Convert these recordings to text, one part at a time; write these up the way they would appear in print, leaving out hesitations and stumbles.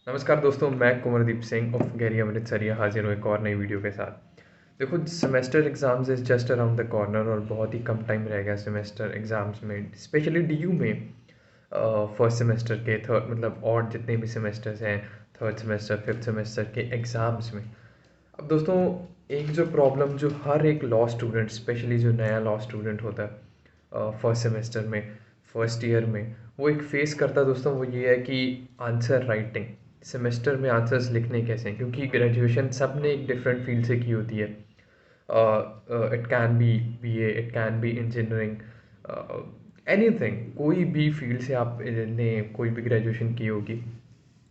नमस्कार दोस्तों, मैं कुंवरदीप सिंह ऑफ गैरी अमृतसरिया हाजिर हूँ एक और नई वीडियो के साथ। देखो, semester exams is just around the corner और बहुत ही कम टाइम रह गया सेमेस्टर एग्ज़ाम्स में, स्पेशली डीयू में। फर्स्ट सेमेस्टर के थर्ड मतलब और जितने भी सेमेस्टर्स हैं, थर्ड सेमेस्टर फिफ्थ सेमेस्टर के एग्ज़ाम्स में। अब दोस्तों, एक जो प्रॉब्लम जो हर एक लॉ स्टूडेंट, स्पेशली जो नया लॉ स्टूडेंट होता है फर्स्ट सेमेस्टर में, फर्स्ट ईयर में, वो एक फेस करता है दोस्तों, वो ये है कि आंसर राइटिंग, सेमेस्टर में आंसर्स लिखने कैसे हैं। क्योंकि ग्रेजुएशन सब ने एक डिफरेंट फील्ड से की होती है। It can be BA, it can be engineering, anything, कोई भी फील्ड से आप ने कोई भी ग्रेजुएशन की होगी,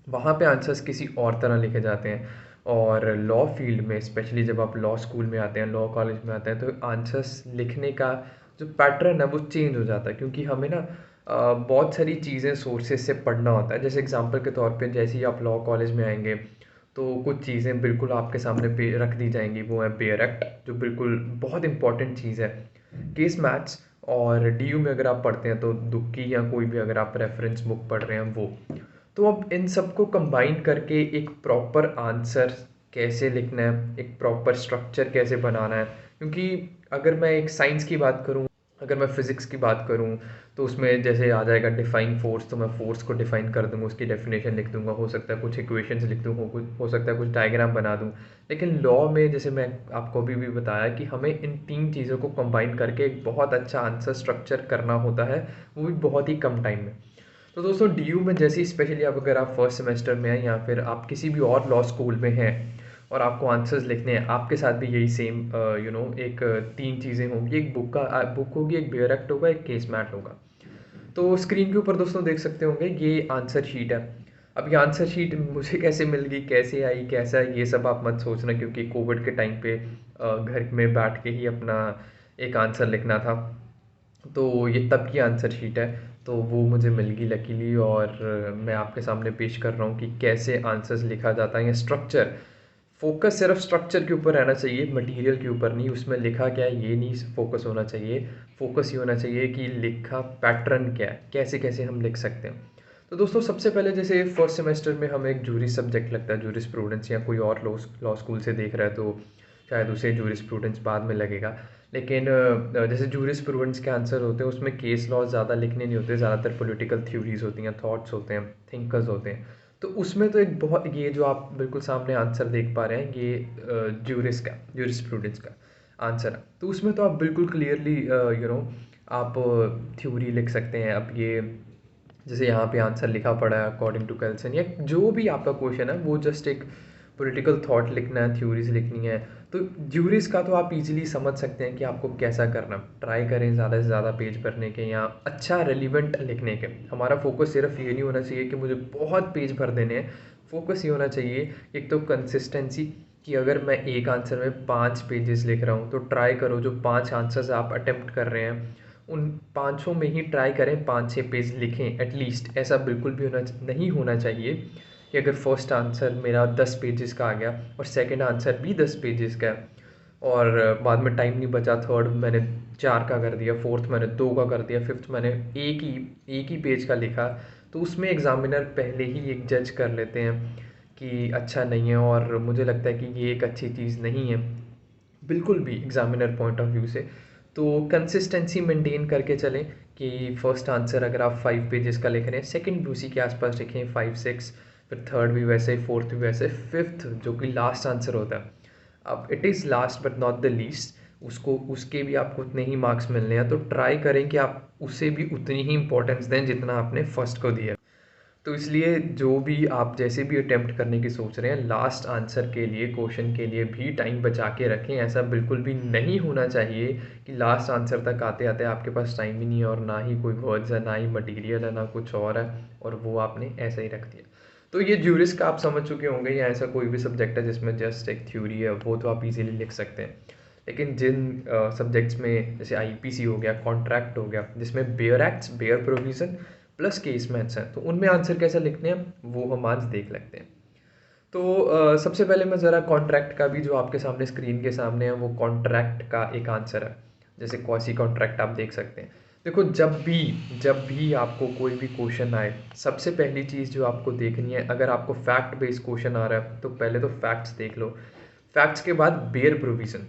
वहाँ पे आंसर्स किसी और तरह लिखे जाते हैं। और लॉ फील्ड में स्पेशली जब आप लॉ स्कूल में आते हैं, लॉ कॉलेज में आते हैं, तो आंसर्स लिखने का जो पैटर्न है वो चेंज हो जाता है। क्योंकि हमें ना बहुत सारी चीज़ें सोर्सेज से पढ़ना होता है। जैसे एग्जांपल के तौर पे, जैसे ही आप लॉ कॉलेज में आएंगे तो कुछ चीज़ें बिल्कुल आपके सामने पे रख दी जाएंगी। वो है बेयर एक्ट, जो बिल्कुल बहुत इंपॉर्टेंट चीज़ है। केस मैथ्स, और डीयू में अगर आप पढ़ते हैं तो दुक्की या कोई भी अगर आप रेफरेंस बुक पढ़ रहे हैं वो। तो अब इन सबको कंबाइन करके एक प्रॉपर आंसर कैसे लिखना है, एक प्रॉपर स्ट्रक्चर कैसे बनाना है। क्योंकि अगर मैं एक साइंस की बात करूं, अगर मैं फिज़िक्स की बात करूं, तो उसमें जैसे आ जाएगा डिफाइन फोर्स, तो मैं फोर्स को डिफाइन कर दूंगा, उसकी डेफिनेशन लिख दूंगा, हो सकता है कुछ इक्वेशंस लिख दूँ, हो सकता है कुछ डायग्राम बना दूँ। लेकिन लॉ में, जैसे मैं आपको अभी भी बताया, कि हमें इन तीन चीज़ों को कंबाइन करके एक बहुत अच्छा आंसर स्ट्रक्चर करना होता है, वो भी बहुत ही कम टाइम में। तो दोस्तों, डीयू में जैसे ही, स्पेशली अब अगर आप फर्स्ट सेमेस्टर में हैं या फिर आप किसी भी और लॉ स्कूल में हैं और आपको आंसर्स लिखने हैं, आपके साथ भी यही सेम एक तीन चीज़ें होंगी। एक बुक होगी, एक बेयर एक्ट होगा, एक केस मैट होगा। तो स्क्रीन के ऊपर दोस्तों देख सकते होंगे, ये आंसर शीट है। अब ये आंसर शीट मुझे कैसे मिल गई, कैसे आई, कैसा है, ये सब आप मत सोचना, क्योंकि कोविड के टाइम पे घर में बैठ के ही अपना एक आंसर लिखना था। तो ये तब की आंसर शीट है। तो वो मुझे मिल गई लकीली, और मैं आपके सामने पेश कर रहा हूँ कि कैसे आंसर्स लिखा जाता है, या स्ट्रक्चर। फोकस सिर्फ स्ट्रक्चर के ऊपर रहना चाहिए, मटेरियल के ऊपर नहीं। उसमें लिखा क्या है ये नहीं फोकस होना चाहिए। फोकस ये होना चाहिए कि लिखा पैटर्न क्या है, कैसे कैसे हम लिख सकते हैं। तो दोस्तों, सबसे पहले जैसे फर्स्ट सेमेस्टर में हमें एक जूरी सब्जेक्ट लगता है, जूरिस प्रूडेंस, या कोई और लॉ स्कूल से देख रहा है तो शायद उसे जूरिस प्रूडेंस बाद में लगेगा। लेकिन जैसे जूरिस प्रूडेंस के आंसर होते हैं, उसमें केस लॉ ज़्यादा लिखने नहीं होते, ज़्यादातर पॉलिटिकल थ्योरीज होती हैं, थॉट्स होते हैं, थिंकर्स होते हैं। तो उसमें तो एक बहुत, ये जो आप बिल्कुल सामने आंसर देख पा रहे हैं, ये जूरिस प्रूडेंस का आंसर है। तो उसमें तो आप बिल्कुल क्लियरली आप थ्योरी लिख सकते हैं। अब ये जैसे यहाँ पे आंसर लिखा पड़ा है अकॉर्डिंग टू कैल्सन, या जो भी आपका क्वेश्चन है वो जस्ट एक पॉलिटिकल थॉट लिखना है, थ्योरीज लिखनी है। तो ज्यूरिस का तो आप इजीली समझ सकते हैं कि आपको कैसा करना। ट्राई करें ज़्यादा से ज़्यादा पेज भरने के, या अच्छा रेलिवेंट लिखने के। हमारा फोकस सिर्फ ये नहीं होना चाहिए कि मुझे बहुत पेज भर देने हैं। फोकस ये होना चाहिए, एक तो कंसिस्टेंसी, कि अगर मैं एक आंसर में 5 पेजेस लिख रहा हूँ, तो ट्राई करो जो 5 आंसर्स आप अटेम्प्ट कर रहे हैं, उन पाँचों में ही ट्राई करें 5-6 पेज लिखें एटलीस्ट। ऐसा बिल्कुल भी नहीं होना चाहिए कि अगर फर्स्ट आंसर मेरा 10 पेजेस का आ गया और सेकंड आंसर भी 10 पेजेस का है, और बाद में टाइम नहीं बचा, थर्ड मैंने 4 का कर दिया, फोर्थ मैंने 2 का कर दिया, फिफ्थ मैंने एक ही पेज का लिखा। तो उसमें एग्जामिनर पहले ही एक जज कर लेते हैं कि अच्छा नहीं है, और मुझे लगता है कि ये एक अच्छी चीज़ नहीं है बिल्कुल भी एग्जामिनर पॉइंट ऑफ व्यू से। तो कंसिस्टेंसी मेंटेन करके चलें, कि फर्स्ट आंसर अगर आप 5 पेजेस का लिख रहे हैं, सेकंड भी उसी के आसपास लिखें, 5-6, फिर थर्ड भी वैसे, फोर्थ भी वैसे, फिफ्थ जो कि लास्ट आंसर होता है, अब it is last but not the least, उसको उसके भी आपको उतने ही मार्क्स मिलने हैं। तो ट्राई करें कि आप उसे भी उतनी ही इंपॉर्टेंस दें जितना आपने फर्स्ट को दिया। तो इसलिए जो भी आप जैसे भी अटेम्प्ट करने की सोच रहे हैं, लास्ट आंसर के लिए, क्वेश्चन के लिए भी टाइम बचा के रखें। ऐसा बिल्कुल भी नहीं होना चाहिए कि लास्ट आंसर तक आते आते आपके पास टाइम ही नहीं है, और ना ही कोई वर्ड्स है, ना ही मटेरियल है, ना कुछ और है, और वो आपने ऐसा ही रख दिया। तो ये ज्यूरिस का आप समझ चुके होंगे, या ऐसा कोई भी सब्जेक्ट है जिसमें जस्ट एक थ्योरी है, वो तो आप इजीली लिख सकते हैं। लेकिन जिन सब्जेक्ट्स में, जैसे आईपीसी हो गया, कॉन्ट्रैक्ट हो गया, जिसमें bare acts, bare provision plus case maths हैं, तो उनमें आंसर कैसे लिखने हैं वो हम आज देख लेते हैं। तो सबसे पहले मैं ज़रा कॉन्ट्रैक्ट का भी, जो आपके सामने स्क्रीन के सामने है, वो कॉन्ट्रैक्ट का एक आंसर है। जैसे क्वासी कॉन्ट्रैक्ट आप देख सकते हैं। देखो जब भी आपको कोई भी क्वेश्चन आए, सबसे पहली चीज़ जो आपको देखनी है, अगर आपको फैक्ट बेस्ड क्वेश्चन आ रहा है तो पहले तो फैक्ट्स देख लो। फैक्ट्स के बाद बेयर प्रोविज़न,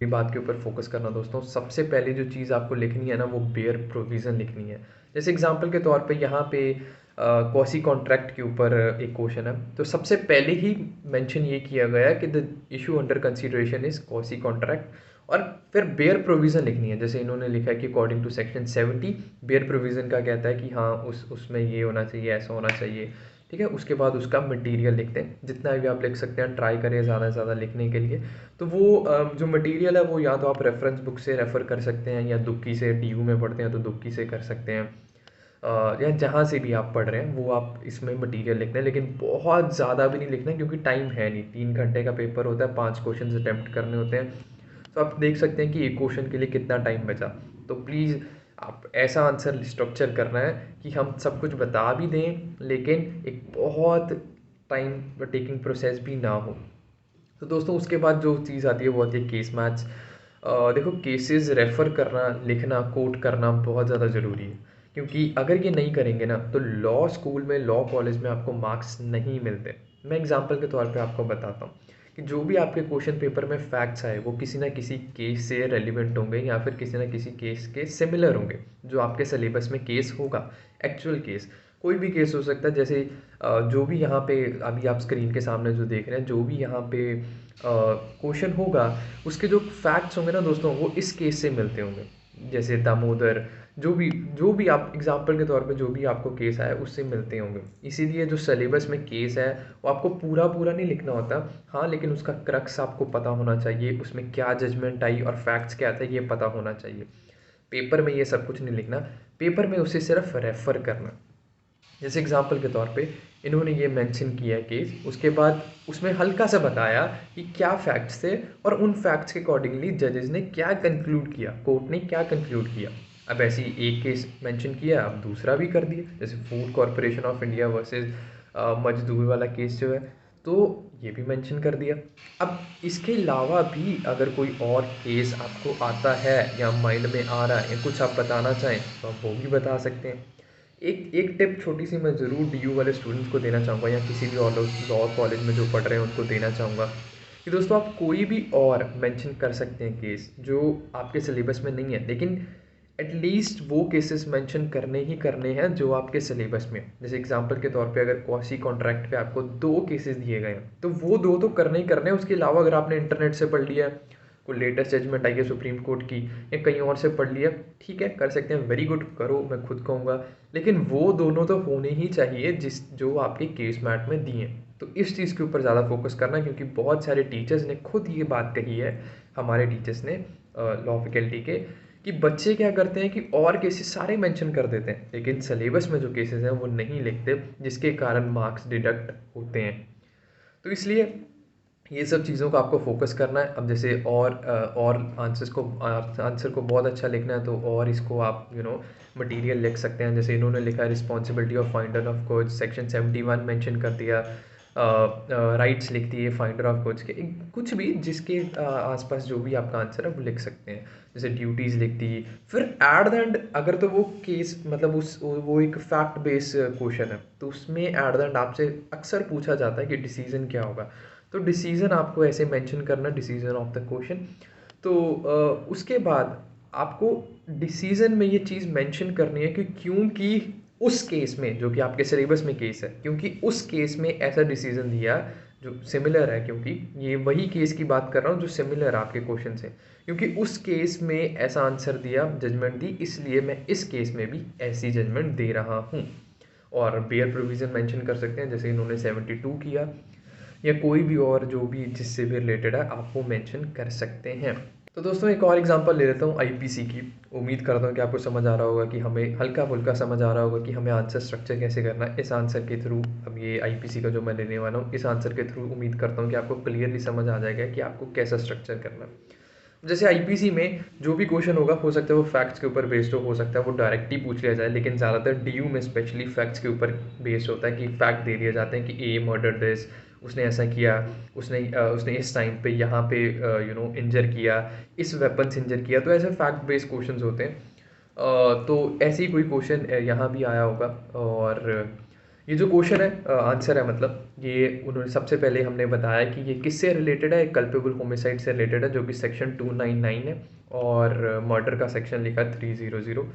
ये बात के ऊपर फोकस करना दोस्तों। सबसे पहले जो चीज़ आपको लिखनी है ना, वो बेयर प्रोविज़न लिखनी है। जैसे एग्जांपल के तौर पे यहाँ पे क्वासी कॉन्ट्रैक्ट के ऊपर एक क्वेश्चन है, तो सबसे पहले ही मेंशन ये किया गया है कि the issue under consideration is quasi contract, और फिर बेयर प्रोविज़न लिखनी है। जैसे इन्होंने लिखा है कि according to section 70, bare provision का कहता है कि हाँ उसमें ये होना चाहिए, ऐसा होना चाहिए। ठीक है, उसके बाद उसका मटेरियल लिखते हैं, जितना भी आप लिख सकते हैं ट्राई करें ज़्यादा से ज़्यादा लिखने के लिए। तो वो जो मटेरियल है वो या तो आप रेफरेंस बुक से रेफ़र कर सकते हैं, या दुक्की से, डीयू में पढ़ते हैं तो दुक्की से कर सकते हैं, या जहाँ से भी आप पढ़ रहे हैं वो आप इसमें मटेरियल लिखना है। लेकिन बहुत ज़्यादा भी नहीं लिखना है, क्योंकि टाइम है नहीं, 3 घंटे का पेपर होता है, 5 क्वेश्चन अटैम्प्ट करने होते हैं। तो आप देख सकते हैं कि एक क्वेश्चन के लिए कितना टाइम बचा। तो प्लीज़ आप ऐसा आंसर स्ट्रक्चर करना है कि हम सब कुछ बता भी दें, लेकिन एक बहुत टाइम टेकिंग प्रोसेस भी ना हो। तो दोस्तों उसके बाद जो चीज़ आती है वो आती है केस मैथ्स। देखो केसेस रेफ़र करना, लिखना, कोट करना बहुत ज़्यादा ज़रूरी है, क्योंकि अगर ये नहीं करेंगे ना तो लॉ स्कूल में, लॉ कॉलेज में आपको मार्क्स नहीं मिलते। मैं एग्जांपल के तौर पे आपको बताता हूँ कि जो भी आपके क्वेश्चन पेपर में फैक्ट्स आए वो किसी ना किसी केस से रेलिवेंट होंगे, या फिर किसी ना किसी केस के सिमिलर होंगे, जो आपके सिलेबस में केस होगा, एक्चुअल केस। कोई भी केस हो सकता है। जैसे जो भी यहाँ पे अभी आप स्क्रीन के सामने जो देख रहे हैं, जो भी यहाँ पे क्वेश्चन होगा, उसके जो फैक्ट्स होंगे ना दोस्तों, वो इस केस से मिलते होंगे। जैसे दामोदर, जो भी आप एग्जांपल के तौर पे जो भी आपको केस आया उससे मिलते होंगे। इसीलिए जो सिलेबस में केस है वो आपको पूरा पूरा नहीं लिखना होता, हाँ, लेकिन उसका क्रक्स आपको पता होना चाहिए, उसमें क्या जजमेंट आई और फैक्ट्स क्या थे ये पता होना चाहिए। पेपर में ये सब कुछ नहीं लिखना, पेपर में उसे सिर्फ रेफ़र करना। जैसे एग्जांपल के तौर पे इन्होंने ये मेंशन किया केस, उसके बाद उसमें हल्का सा बताया कि क्या फैक्ट्स थे, और उन फैक्ट्स के अकॉर्डिंगली जजेस ने क्या कंक्लूड किया, कोर्ट ने क्या कंक्लूड किया। अब ऐसे ही एक केस मेंशन किया, अब दूसरा भी कर दिया। जैसे food corporation of India versus मजदूर वाला केस जो है, तो ये भी मेंशन कर दिया। अब इसके अलावा भी अगर कोई और केस आपको आता है या माइंड में आ रहा है, या कुछ आप बताना चाहें तो आप वो भी बता सकते हैं। एक एक टिप छोटी सी मैं ज़रूर डीयू वाले स्टूडेंट्स को देना चाहूँगा, या किसी भी और लॉ कॉलेज में जो पढ़ रहे हैं उनको देना चाहूँगा, कि दोस्तों आप कोई भी और मेंशन कर सकते हैं केस जो आपके सिलेबस में नहीं है, लेकिन एटलीस्ट वो केसेस मेंशन करने ही करने हैं जो आपके सिलेबस में। जैसे एग्जांपल के तौर पे अगर क्वासी कॉन्ट्रैक्ट पे आपको 2 केसेस दिए गए हैं, तो वो 2 तो करने ही करने हैं। उसके अलावा अगर आपने इंटरनेट से पढ़ लिया, कोई लेटेस्ट जजमेंट आई है सुप्रीम कोर्ट की, या कहीं और से पढ़ लिया, ठीक है, कर सकते हैं, वेरी गुड, करो, मैं खुद कहूँगा। लेकिन वो दोनों तो होने ही चाहिए जो आपके केस मैट में दिए हैं। तो इस चीज़ के ऊपर ज़्यादा फोकस करना, क्योंकि बहुत सारे टीचर्स ने खुद ये बात कही है, हमारे टीचर्स ने लॉ फैकल्टी के, कि बच्चे क्या करते हैं कि और केसेस सारे मेंशन कर देते हैं, लेकिन सिलेबस में जो केसेस हैं वो नहीं लिखते, जिसके कारण मार्क्स डिडक्ट होते हैं। तो इसलिए ये सब चीज़ों को आपको फोकस करना है। अब जैसे और आंसर को बहुत अच्छा लिखना है, तो और इसको आप मटेरियल लिख सकते हैं। जैसे इन्होंने लिखा है responsibility of finder of coach, section 71 mention कर दिया। राइट्स लिख दिए फाइंडर ऑफ कोच के, कुछ भी जिसके आसपास जो भी आपका आंसर है वो लिख सकते हैं। जैसे ड्यूटीज़ लिख दी। फिर एट द एंड अगर तो वो केस मतलब वो एक फैक्ट बेस्ड क्वेश्चन है, तो उसमें एट द एंड आपसे अक्सर पूछा जाता है कि डिसीजन क्या होगा। तो डिसीजन आपको ऐसे मेंशन करना, डिसीजन ऑफ द क्वेश्चन। तो उसके बाद आपको डिसीजन में ये चीज़ मेंशन करनी है कि क्योंकि उस केस में, जो कि आपके सिलेबस में केस है, क्योंकि उस केस में ऐसा डिसीजन दिया जो सिमिलर है, क्योंकि ये वही केस की बात कर रहा हूँ जो सिमिलर है आपके क्वेश्चन से, क्योंकि उस केस में ऐसा आंसर दिया, जजमेंट दी, इसलिए मैं इस केस में भी ऐसी जजमेंट दे रहा हूँ। और बेयर प्रोविज़न मेंशन कर सकते हैं, जैसे इन्होंने 72 किया, या कोई भी और जो भी जिससे भी रिलेटेड है आप वो मेंशन कर सकते हैं। तो दोस्तों एक और एग्जांपल ले लेता हूँ आईपीसी की। उम्मीद करता हूँ कि आपको समझ आ रहा होगा, कि हमें हल्का फुल्का समझ आ रहा होगा कि हमें आंसर स्ट्रक्चर कैसे करना है इस आंसर के थ्रू। अब ये आईपीसी का जो मैं लेने वाला हूँ, इस आंसर के थ्रू उम्मीद करता हूँ कि आपको क्लियरली समझ आ जाएगा कि आपको कैसा स्ट्रक्चर करना है। जैसे आईपीसी में जो भी क्वेश्चन होगा, हो सकता है वो फैक्ट्स के ऊपर बेस्ड हो सकता है वो डायरेक्ट ही पूछ लिया जाए, लेकिन ज़्यादातर डीयू में स्पेशली फैक्ट्स के ऊपर बेस्ड होता है, कि फैक्ट दे दिए जाते हैं कि ए मर्डर दिस, उसने ऐसा किया, उसने इस टाइम पे यहाँ पे इंजर किया, इस वेपन से इंजर किया। तो ऐसे फैक्ट बेस्ड क्वेश्चंस होते हैं। तो ऐसे ही कोई क्वेश्चन यहाँ भी आया होगा। और ये जो क्वेश्चन है आंसर है, मतलब ये उन्होंने सबसे पहले हमने बताया कि ये किससे रिलेटेड है, कल्पेबल होमिसाइड से रिलेटेड है, जो कि सेक्शन 299 है, और मर्डर का सेक्शन लिखा है 300।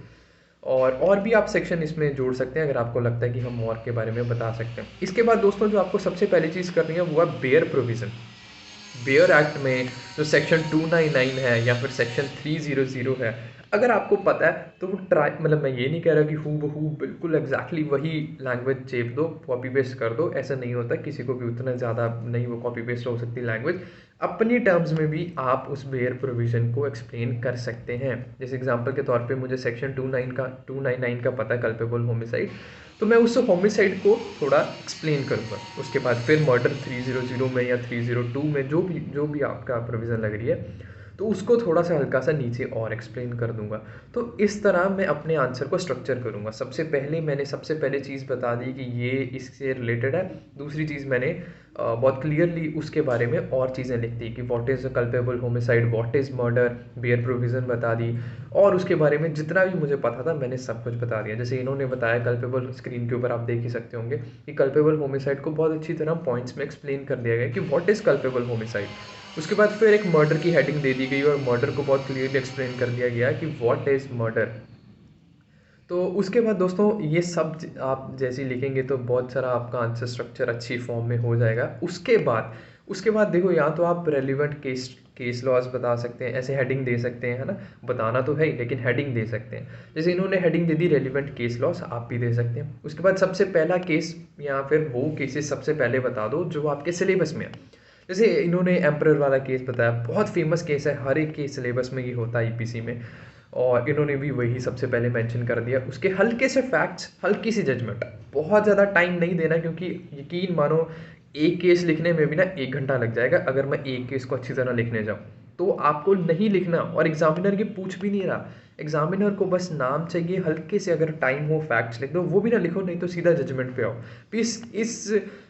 और भी आप सेक्शन इसमें जोड़ सकते हैं अगर आपको लगता है कि हम और के बारे में बता सकते हैं। इसके बाद दोस्तों जो आपको सबसे पहली चीज़ करनी है वो है बेयर प्रोविज़न। बेयर एक्ट में जो सेक्शन 299 है या फिर सेक्शन 300 है, अगर आपको पता है तो वो ट्राई, मतलब मैं ये नहीं कह रहा कि हूँ बहू बिल्कुल एग्जैक्टली वही लैंग्वेज चेप दो, कॉपी पेस्ट कर दो, ऐसा नहीं होता। किसी को भी उतना ज़्यादा नहीं वो कॉपी पेस्ट हो सकती लैंग्वेज। अपनी टर्म्स में भी आप उस बेयर प्रोविज़न को एक्सप्लेन कर सकते हैं। जैसे एग्जांपल के तौर पे मुझे सेक्शन 299 का पता है, कल्पेबल होमिसाइड, तो मैं उस होमिसाइड को थोड़ा एक्सप्लेन करूँगा। उसके बाद फिर मर्डर 300 में या 302 में जो भी आपका प्रोविज़न लग रही है, तो उसको थोड़ा सा हल्का सा नीचे और एक्सप्लेन कर दूंगा। तो इस तरह मैं अपने आंसर को स्ट्रक्चर करूंगा। सबसे पहले चीज़ बता दी कि ये इससे रिलेटेड है। दूसरी चीज़ मैंने बहुत क्लियरली उसके बारे में और चीज़ें लिख दी कि what is a culpable homicide, what is murder, bare provision बता दी, और उसके बारे में जितना भी मुझे पता था मैंने सब कुछ बता दिया। जैसे इन्होंने बताया कल्पेबल, स्क्रीन के ऊपर आप देख ही सकते होंगे कि कल्पेबल होमिसाइड को बहुत अच्छी तरह पॉइंट्स में एक्सप्लेन कर दिया गया कि व्हाट इज़ कल्पेबल होमिसाइड। उसके बाद फिर एक मर्डर की हेडिंग दे दी गई और मर्डर को बहुत क्लियरली एक्सप्लेन कर दिया गया कि व्हाट इज़ मर्डर। तो उसके बाद दोस्तों ये सब आप जैसे ही लिखेंगे तो बहुत सारा आपका आंसर स्ट्रक्चर अच्छी फॉर्म में हो जाएगा। उसके बाद देखो, या तो आप रेलिवेंट केस लॉज बता सकते हैं, ऐसे हेडिंग दे सकते हैं, है ना। बताना तो है ही, लेकिन हेडिंग दे सकते हैं। जैसे इन्होंने हेडिंग दे दी रेलिवेंट केस लॉज, आप भी दे सकते हैं। उसके बाद सबसे पहला केस या फिर वो केसेस सबसे पहले बता दो जो आपके सिलेबस में है। जैसे इन्होंने एम्परर वाला केस बताया, बहुत फेमस केस है, हर एक के सिलेबस में ये होता है ईपीसी में, और इन्होंने भी वही सबसे पहले मेंशन कर दिया। उसके हल्के से फैक्ट्स, हल्की सी जजमेंट, बहुत ज़्यादा टाइम नहीं देना, क्योंकि यकीन मानो एक केस लिखने में भी ना 1 घंटा लग जाएगा अगर मैं एक केस को अच्छी तरह लिखने जाऊँ। तो आपको नहीं लिखना, और एग्जामिनर की पूछ भी नहीं रहा, एग्जामिनर को बस नाम चाहिए, हल्के से अगर टाइम हो फैक्ट्स लिख दो, वो भी ना लिखो, नहीं तो सीधा जजमेंट पे आओ। इस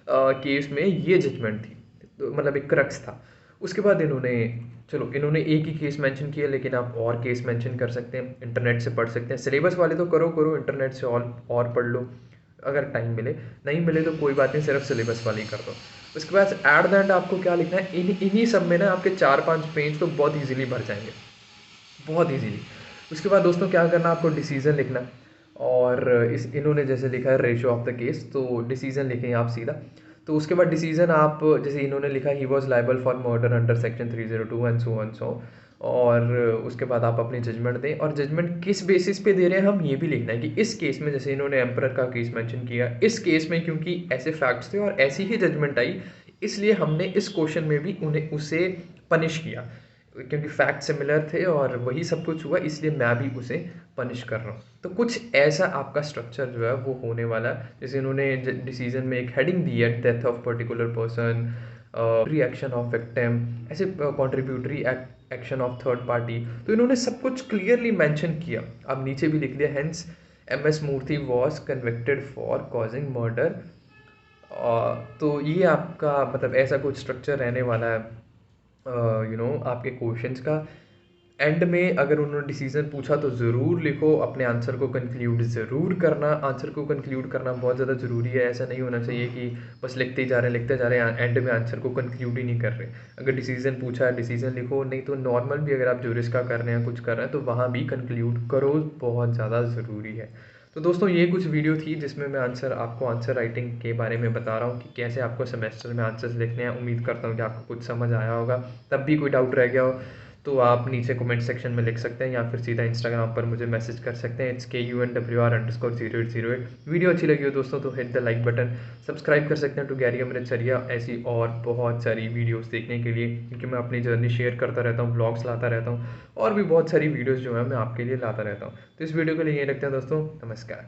केस में ये जजमेंट थी, तो मतलब एक क्रक्स था। उसके बाद इन्होंने एक ही केस मेंशन किया, लेकिन आप और केस मेंशन कर सकते हैं, इंटरनेट से पढ़ सकते हैं। सिलेबस वाले तो करो, इंटरनेट से और पढ़ लो अगर टाइम मिले, नहीं मिले तो कोई बात नहीं, सिर्फ सिलेबस वाली कर दो। उसके बाद एट द एंड आपको क्या लिखना है, इन्हीं सब में ना आपके 4-5 पेज तो बहुत ईजिली भर जाएंगे, बहुत ईजिली। उसके बाद दोस्तों क्या करना, आपको डिसीजन लिखना। और इन्होंने जैसे लिखा है रेशियो ऑफ द केस, तो डिसीजन लिखें आप सीधा। तो उसके बाद डिसीजन आप, जैसे इन्होंने लिखा he was liable for murder under section 302 and so. और उसके बाद आप अपनी जजमेंट दें, और जजमेंट किस बेसिस पे दे रहे हैं हम ये भी लिखना है कि इस केस में, जैसे इन्होंने एम्परर का केस मेंशन किया, इस केस में क्योंकि ऐसे फैक्ट्स थे और ऐसी ही जजमेंट आई, इसलिए हमने इस क्वेश्चन में भी उसे पनिश किया, क्योंकि फैक्ट सिमिलर थे और वही सब कुछ हुआ, इसलिए मैं भी उसे पनिश कर रहा हूँ। तो कुछ ऐसा आपका स्ट्रक्चर जो है वो होने वाला है। जैसे इन्होंने डिसीजन में एक हेडिंग दी है, death of particular person, reaction of victim, ऐसे contributory action of third party, तो इन्होंने सब कुछ क्लियरली मेंशन किया। अब नीचे भी लिख दिया, hence MS Murthy was convicted for causing murder. तो ये आपका मतलब ऐसा कुछ स्ट्रक्चर रहने वाला है आपके क्वेश्चंस का। एंड में अगर उन्होंने डिसीजन पूछा तो ज़रूर लिखो, अपने आंसर को कंक्लूड ज़रूर करना। आंसर को कंक्लूड करना बहुत ज़्यादा ज़रूरी है, ऐसा नहीं होना चाहिए कि बस लिखते जा रहे हैं, एंड में आंसर को कंक्लूड ही नहीं कर रहे। अगर डिसीजन पूछा है डिसीजन लिखो, नहीं तो नॉर्मल भी अगर आप ज्यूरिस का कर रहे हैं, कुछ कर रहे हैं, तो वहाँ भी कंक्लूड करो, बहुत ज़्यादा ज़रूरी है। तो दोस्तों ये कुछ वीडियो थी जिसमें मैं आपको आंसर राइटिंग के बारे में बता रहा हूँ कि कैसे आपको सेमेस्टर में आंसर्स लिखने हैं। उम्मीद करता हूँ कि आपको कुछ समझ आया होगा। तब भी कोई डाउट रह गया हो तो आप नीचे कमेंट सेक्शन में लिख सकते हैं, या फिर सीधा इंस्टाग्राम पर मुझे मैसेज कर सकते हैं, it's KUNWR_0808। वीडियो अच्छी लगी हो दोस्तों तो hit the like button, subscribe कर सकते हैं टू गैरी अमृतसरिया ऐसी और बहुत सारी वीडियोस देखने के लिए, क्योंकि मैं अपनी जर्नी शेयर करता रहता हूँ, ब्लॉग्स लाता रहता हूँ, और भी बहुत सारी वीडियोज़ जो है मैं आपके लिए लाता रहता हूँ। तो इस वीडियो के लिए यही रखते हैं दोस्तों, नमस्कार।